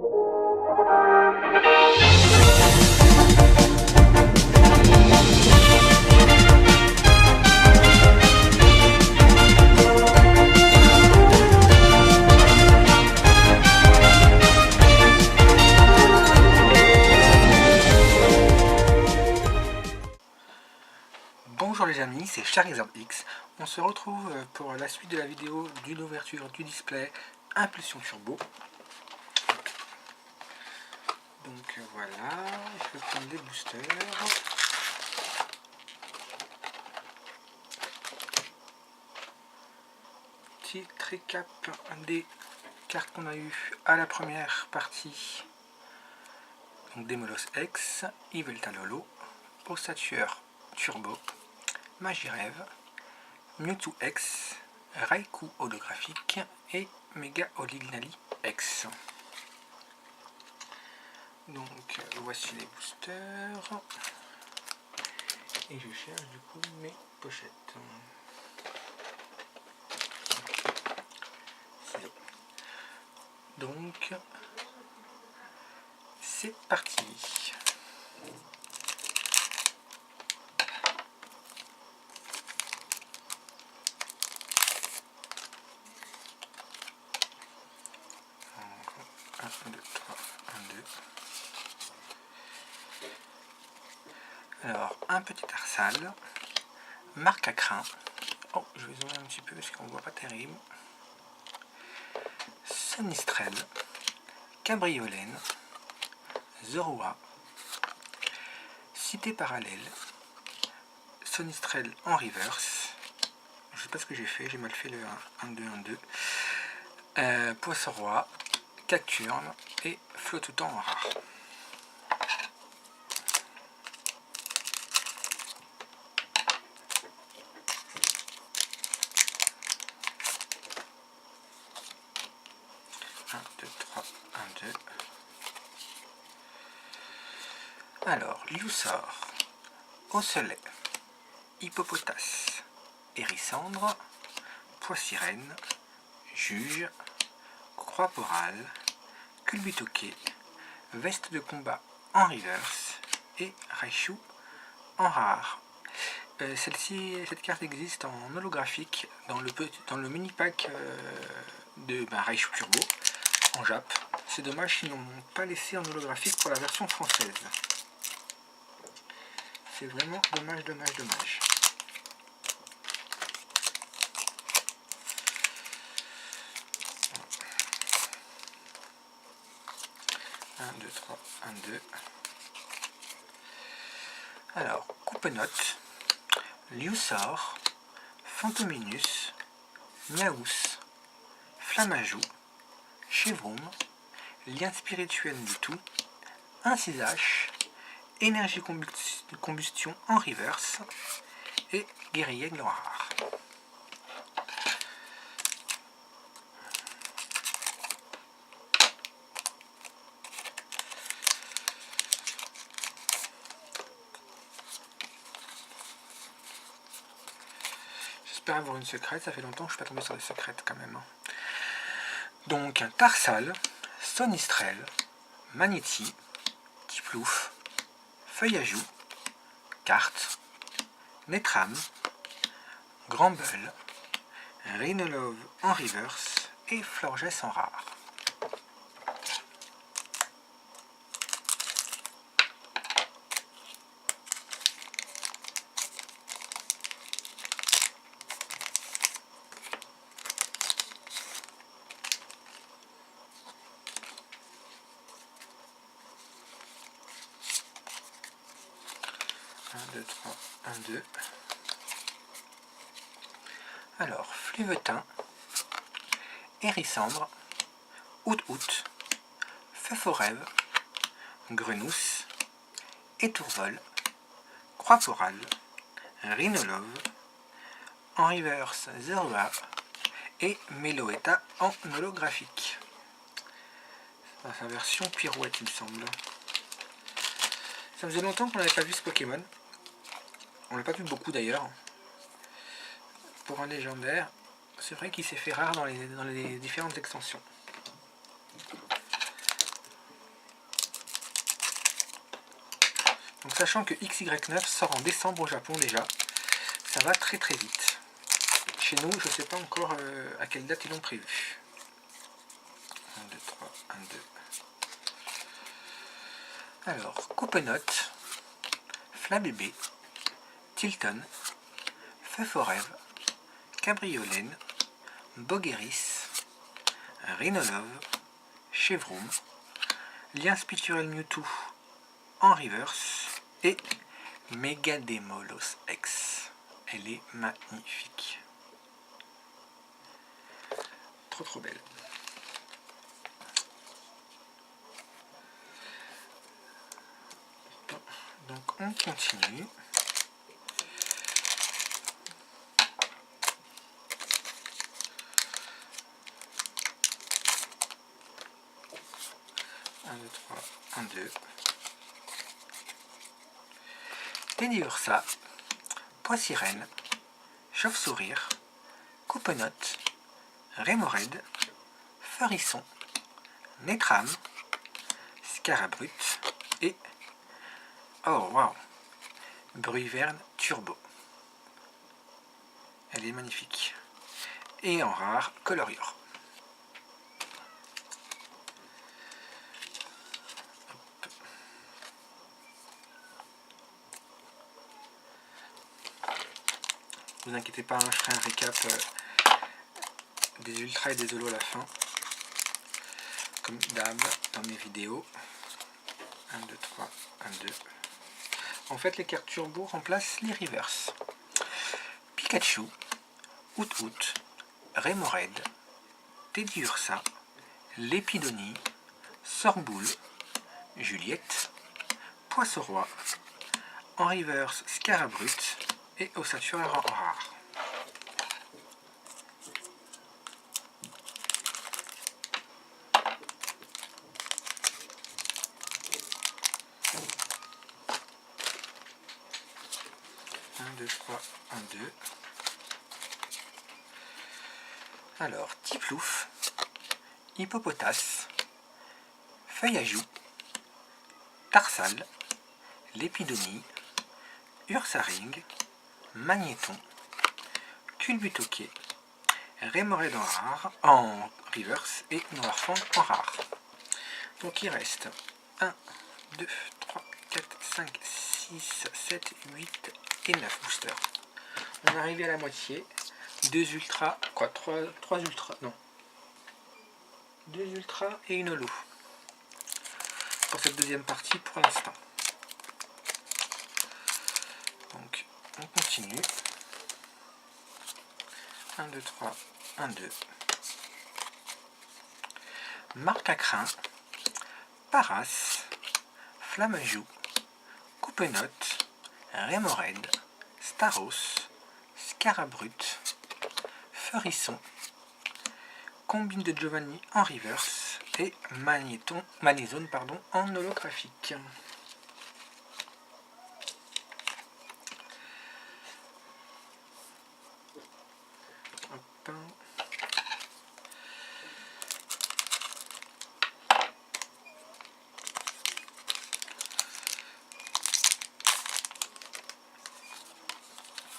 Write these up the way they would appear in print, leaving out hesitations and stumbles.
Bonjour les amis, c'est Charizard X. On se retrouve pour la suite de la vidéo d'une ouverture du display Impulsion Turbo. Donc voilà, je vais prendre des boosters. Petit récap des cartes qu'on a eu à la première partie. Donc Démolos X, Yveltal Holo, Ossature Turbo, Magirève, Mewtwo X, Raikou holographique et Mega Olignali X. Donc voici les boosters. Et je cherche du coup mes pochettes. Donc c'est parti. Un, deux, trois, un, deux. Alors, un petit Arsal, marque à crin. Oh, je vais zoomer un petit peu parce qu'on ne voit pas terrible. Sonistrel, Cabriolène, Zorua, Cité Parallèle, Sonistrel en reverse. Je sais pas ce que j'ai fait, j'ai mal fait le 1, 2, 1, 2. Poisson Roi, Cacturne et Flottoutan en rare. Un, deux, trois, un, deux. Alors, Liusor, Osselet, Hippopotas, Hérissandre, Poissirène, Juge, Croix-Porale, Culbutoquet, Veste de combat en reverse et Raichu en rare. Cette carte existe en holographique dans le mini pack de Raichu Turbo en Jap. C'est dommage qu'ils n'ont pas laissé en holographique pour la version française. C'est vraiment dommage, dommage, dommage. Un, deux, trois, un, deux. Alors, Coupe-Note, Liusor, Fantominus, Miaous, Flammajou, Chevroom, Lien spirituel du tout, Incisache, Énergie combustion en reverse et Guerrier de rare. J'espère avoir une secrète, ça fait longtemps que je ne suis pas tombé sur des secrètes quand même. Donc un Tarsal, Sonistrel, Magnéti, Tiplouf, Feuillajou, Carte, Netram, Granbull, Rhinolove en reverse et Florges en rare. Un, deux, trois, un, deux. Alors, Fluvetin, Hérissandre, Out-Out, Feu-Forêve, Grenousse, Étourvol, Croix-Porale, Rhinolove, en reverse Zorua et Meloetta en holographique. Dans sa version pirouette, il me semble. Ça faisait longtemps qu'on n'avait pas vu ce Pokémon. On l'a pas vu beaucoup d'ailleurs. Pour un légendaire, c'est vrai qu'il s'est fait rare dans les différentes extensions. Donc sachant que XY9 sort en décembre au Japon déjà, ça va très très vite. Chez nous, je ne sais pas encore à quelle date ils l'ont prévu. 1, 2, 3, 1, 2. Alors, Coupe-Note, Flabébé, Tilton, Feu Forève, Cabriolène, Bogueris, Rhinolove, Chevroom, Lien Spirituel Mewtwo en reverse et Megademolos X. Elle est magnifique. Trop belle. Donc on continue. Un, deux, trois, un, deux. Teddiursa, Poissirène, Chauve-sourire, Coupe-Note, Rémorède, Ferisson, Nétram, Scarabrut et oh waouh, Bruyverne Turbo. Elle est magnifique. Et en rare, Colorior. Vous inquiétez pas, hein, je ferai un récap des ultras et des holos à la fin. Comme d'hab dans mes vidéos. 1, 2, 3, 1, 2. En fait, les cartes turbo remplacent les reverse. Pikachu, Out, Rémorède, Teddiursa, Lépidonie, Sorboule, Juliette, Poisson-Roi, en reverse Scarabrut et Ossature en rare. Un, 2, 3, 1, 2. Alors, Tiplouf, Hippopotas, Feuille à Joux, Tarsal, Lépidonie, Ursaring, Magnéton, Culbutoquet, Rémorède en rare, en reverse et Noirfond en rare. Donc il reste 1, 2, 3, 4, 5, 6, 7, 8 et 9 boosters. On est arrivé à la moitié. 2 ultras, quoi, 3 ultras, non. 2 ultras et une holo. Pour cette deuxième partie pour l'instant. Donc on continue. 1, 2, 3, 1, 2. Marc à crin, Paras, Flammajou, Coupe-Note, Rémorède, Staros, Scarabrut, Ferisson, Combine de Giovanni en reverse et Magnézone en holographique. Hop.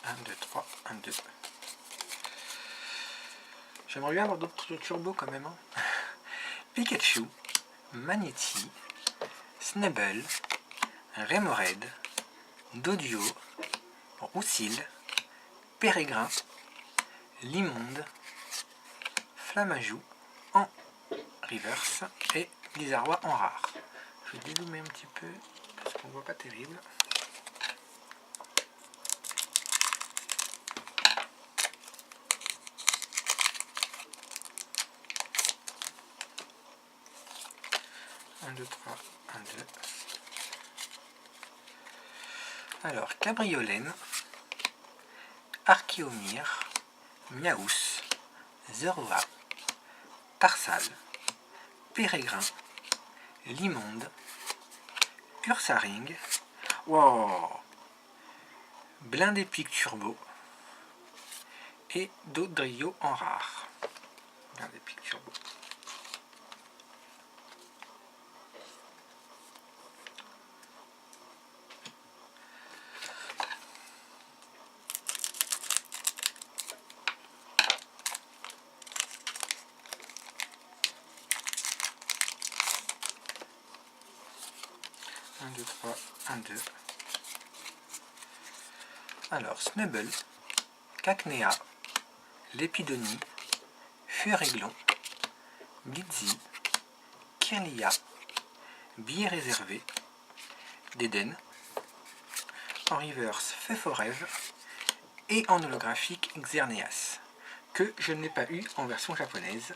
Un, 2, 3, 1, 2. J'aimerais bien avoir d'autres turbos quand même. Hein. Pikachu, Magnéti, Snubble, Rémorède, Doduo, Roussil, Pérégrin, Limonde, Flammajou en reverse et Blizzardroid en rare. Je vais dézoomer un petit peu parce qu'on voit pas terrible. Un, 2, 3, 1, 2. Alors, Cabriolène, Archéomir, Miaous, Zerova, Tarsal, Pérégrin, Limonde, Ursaring, wow, Blindé Pique Turbo et Dodrio en rare. Blindé Pique Turbo. 1, 2, 3, 1, 2. Alors, Snubble, Cacnea, Lépidonie, Furéglon, Blitzy, Kirlia, Billet réservé, Déden, en reverse Pfefforev et en holographique Xerneas, que je n'ai pas eu en version japonaise.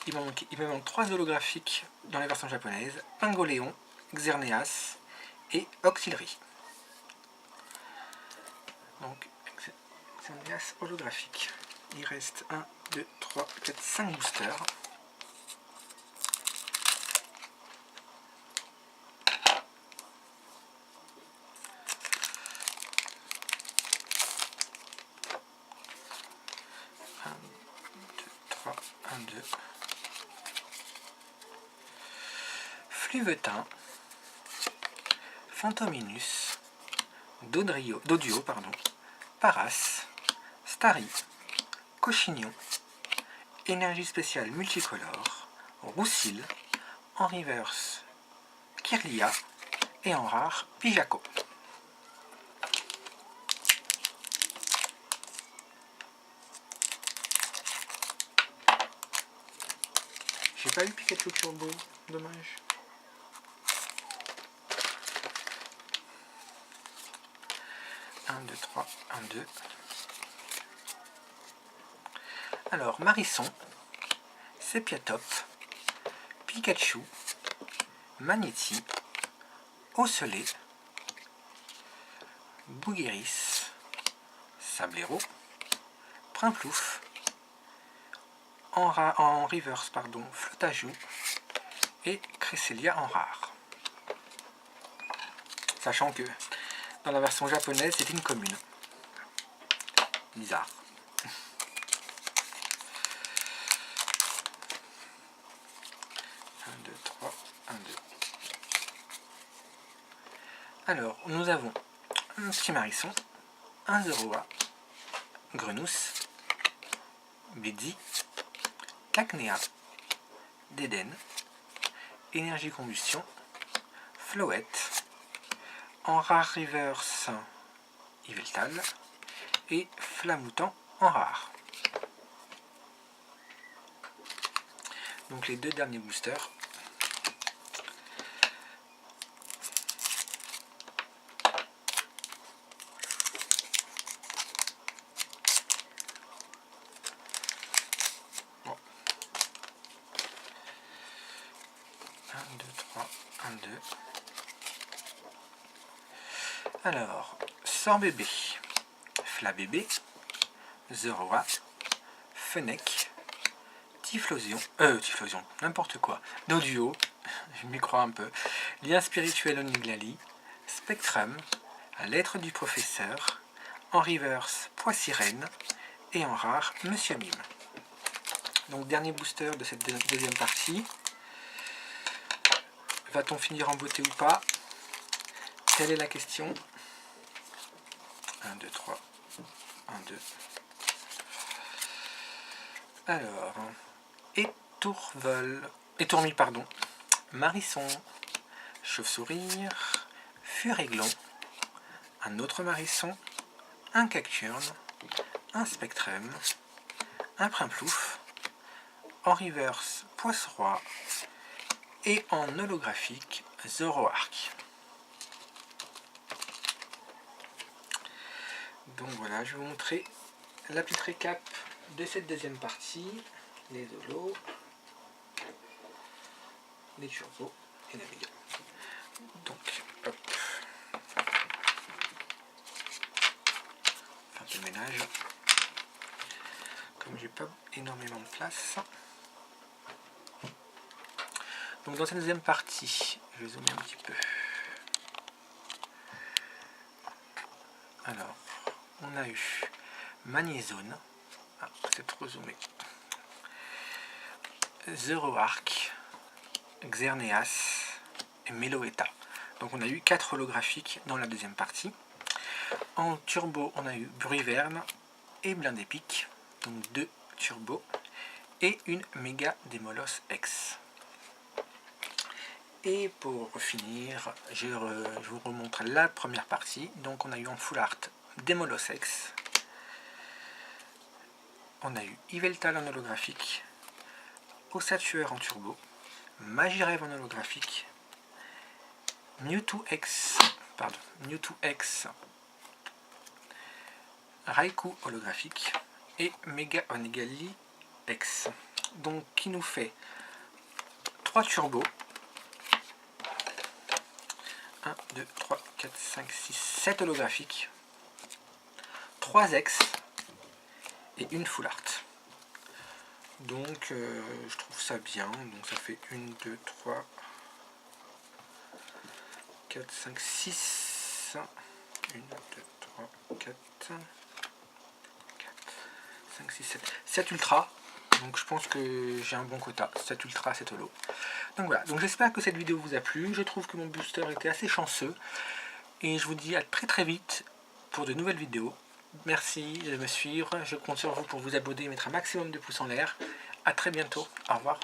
Il me manque 3 holographiques dans la version japonaise, Pingoléon, Xerneas et Auxiliary. Donc, Xerneas holographique. Il reste 1, 2, 3, 4, 5 boosters. Fluvetin, Phantominus, Doduo, Paras, Starry, Cochignon, Énergie spéciale multicolore, Roussil, en reverse Kirlia et en rare Pijako. J'ai pas eu Pikachu Turbo, dommage. Un, 2, 3, 1, 2. Alors, Marisson, Sepiatop, Pikachu, Magnéti, Ocellé, Bougueris, Sablero, Primplouf, en reverse, Flotajou et Cresselia en rare. Sachant que dans la version japonaise, c'est une commune. Bizarre. Alors, nous avons un petit Marisson, un Zoroa, Grenousse, Blitzy, Cacnea, Déden, Énergie Combustion, Floette, en rare reverse Yveltal et Flamoutant en rare. Donc les deux derniers boosters. Bon. 1, 2, 3, 1, 2. Alors, Sorbébé, Flabébé, Zoroa, Fennec, Typhlosion, n'importe quoi, Doduo, je m'y crois un peu, Lien spirituel Oniglali, Spectrum, Lettre du professeur, en reverse Poissirène et en rare Monsieur Mime. Donc dernier booster de cette deuxième partie. Va-t-on finir en beauté ou pas? Quelle est la question? 1, 2, 3, 1, 2. Alors, Étourmi, Marisson, Chauve-souris, Furéglon, un autre Marisson, un Cacturne, un Spectrum, un Primplouf, en reverse Poisson-Roi et en holographique Zoroark. Donc voilà, je vais vous montrer la petite récap de cette deuxième partie, les holos, les turbos et la méga. Donc, hop, un peu de ménage, comme j'ai pas énormément de place. Donc dans cette deuxième partie, je vais zoomer un petit peu. Alors, on a eu Magnézone, c'est trop zoomé, Zoroark, Xerneas et Meloetta. Donc on a eu 4 holographiques dans la deuxième partie. En turbo, on a eu Bruverne et Blindépic, donc 2 turbos, et une méga Démolos X. Et pour finir, je vous remontre la première partie. Donc on a eu en full art Demolosex, on a eu Yveltal en holographique, Ossatueur en turbo, Magirev en holographique, Mewtwo X, Raikou holographique et Mega Onegali X. Donc qui nous fait 3 turbos. 1, 2, 3, 4, 5, 6, 7 holographiques, 3 X et une full art. Donc je trouve ça bien. Donc ça fait 1, 2, 3, 4, 5, 6. 1, 2, 3, 4, 5, 6, 7. 7 ultra. Donc je pense que j'ai un bon quota. 7 ultra, 7 holo. Donc voilà, donc j'espère que cette vidéo vous a plu. Je trouve que mon booster était assez chanceux. Et je vous dis à très très vite pour de nouvelles vidéos. Merci de me suivre. Je compte sur vous pour vous abonner et mettre un maximum de pouces en l'air. A très bientôt. Au revoir.